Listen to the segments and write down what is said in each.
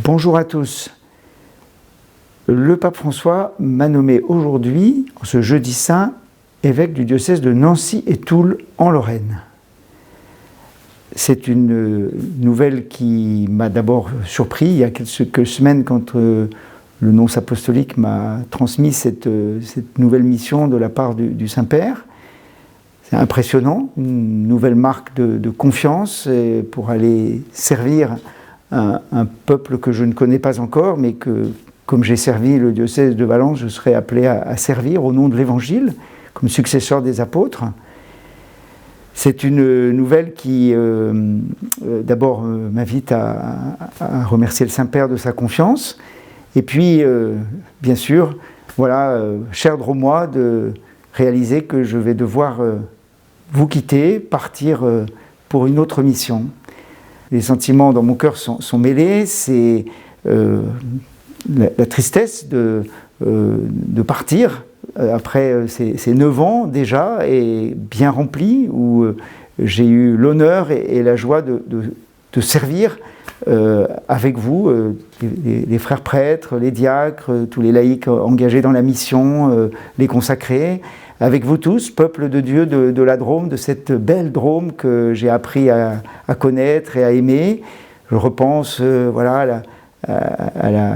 Bonjour à tous. Le pape François m'a nommé aujourd'hui, ce jeudi saint, évêque du diocèse de Nancy et Toul en Lorraine. C'est une nouvelle qui m'a d'abord surpris il y a quelques semaines quand le nonce apostolique m'a transmis cette nouvelle mission de la part du Saint-Père. C'est impressionnant, une nouvelle marque de confiance pour aller servir un peuple que je ne connais pas encore, mais que, comme j'ai servi le diocèse de Valence, je serai appelé à servir au nom de l'Évangile, comme successeur des apôtres. C'est une nouvelle qui, d'abord, m'invite à remercier le Saint-Père de sa confiance, et puis, bien sûr, voilà, cher Dromois, de réaliser que je vais devoir vous quitter, partir pour une autre mission. Les sentiments dans mon cœur sont mêlés, c'est la tristesse de partir après ces 9 ans déjà, et bien remplis, où j'ai eu l'honneur et la joie de servir avec vous, les frères prêtres, les diacres, tous les laïcs engagés dans la mission, les consacrés, avec vous tous, peuple de Dieu de la Drôme, de cette belle Drôme que j'ai appris à connaître et à aimer. Je repense voilà, à la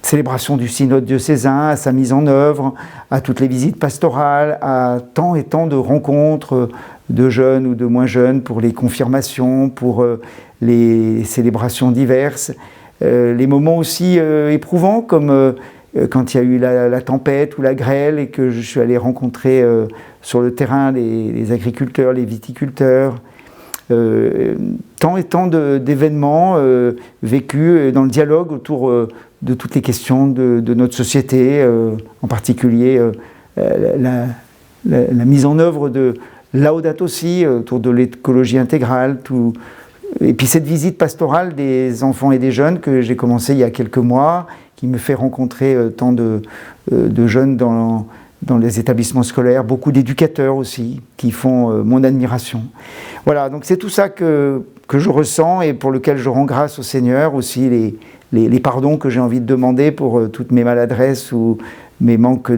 célébration du synode diocésain, à sa mise en œuvre, à toutes les visites pastorales, à tant et tant de rencontres de jeunes ou de moins jeunes pour les confirmations, pour les célébrations diverses, les moments aussi éprouvants comme quand il y a eu la tempête ou la grêle et que je suis allé rencontrer sur le terrain les agriculteurs, les viticulteurs, tant et tant d'événements vécus dans le dialogue autour de toutes les questions de notre société, en particulier la mise en œuvre de Laudato Si autour de l'écologie intégrale, et puis cette visite pastorale des enfants et des jeunes que j'ai commencé il y a quelques mois, qui me fait rencontrer tant de jeunes dans les établissements scolaires, beaucoup d'éducateurs aussi, qui font mon admiration. Voilà, donc c'est tout ça que je ressens et pour lequel je rends grâce au Seigneur, aussi les pardons que j'ai envie de demander pour toutes mes maladresses ou mes manques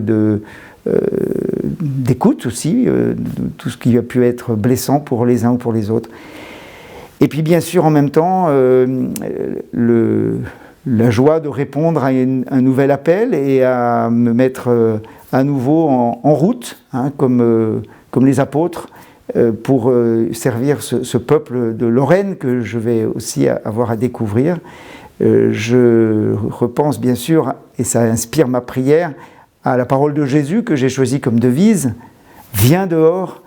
d'écoute aussi, de tout ce qui a pu être blessant pour les uns ou pour les autres. Et puis bien sûr en même temps, la joie de répondre à un nouvel appel et à me mettre à nouveau en route, hein, comme les apôtres, pour servir ce peuple de Lorraine que je vais aussi avoir à découvrir. Je repense bien sûr, et ça inspire ma prière, à la parole de Jésus que j'ai choisie comme devise, « Viens dehors »,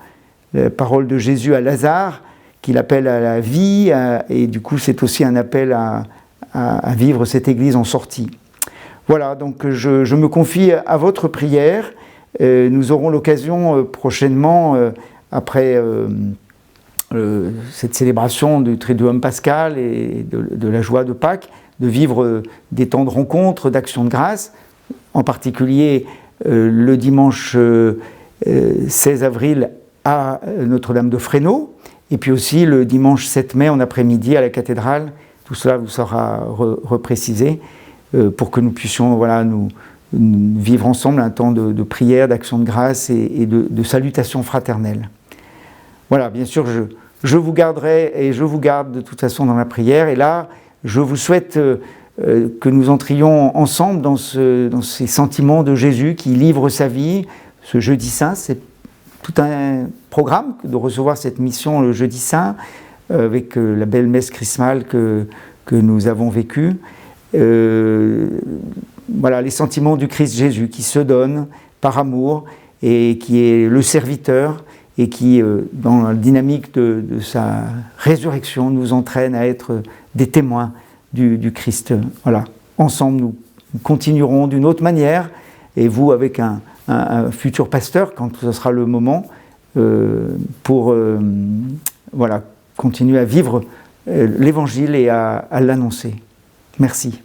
la parole de Jésus à Lazare, qu'il appelle à la vie, et du coup c'est aussi un appel à vivre cette Église en sortie. Voilà, donc je me confie à votre prière. Nous aurons l'occasion prochainement, après cette célébration du Triduum Pascal et de la joie de Pâques, de vivre des temps de rencontre, d'action de grâce, en particulier le dimanche 16 avril à Notre-Dame de Fresno, et puis aussi le dimanche 7 mai en après-midi à la cathédrale. Tout cela vous sera reprécisé pour que nous puissions nous vivre ensemble un temps de prière, d'action de grâce et de salutation fraternelle. Voilà, bien sûr, je vous garderai et je vous garde de toute façon dans la prière. Et là, je vous souhaite que nous entrions ensemble dans ces sentiments de Jésus qui livre sa vie. Ce jeudi saint, c'est tout un programme de recevoir cette mission le jeudi saint, avec la belle messe chrismale que nous avons vécue. Voilà, les sentiments du Christ Jésus qui se donne par amour et qui est le serviteur et qui, dans la dynamique de sa résurrection, nous entraîne à être des témoins du Christ. Voilà, ensemble nous continuerons d'une autre manière, et vous avec un futur pasteur quand ce sera le moment, pour continuer à vivre l'Évangile et à l'annoncer. Merci.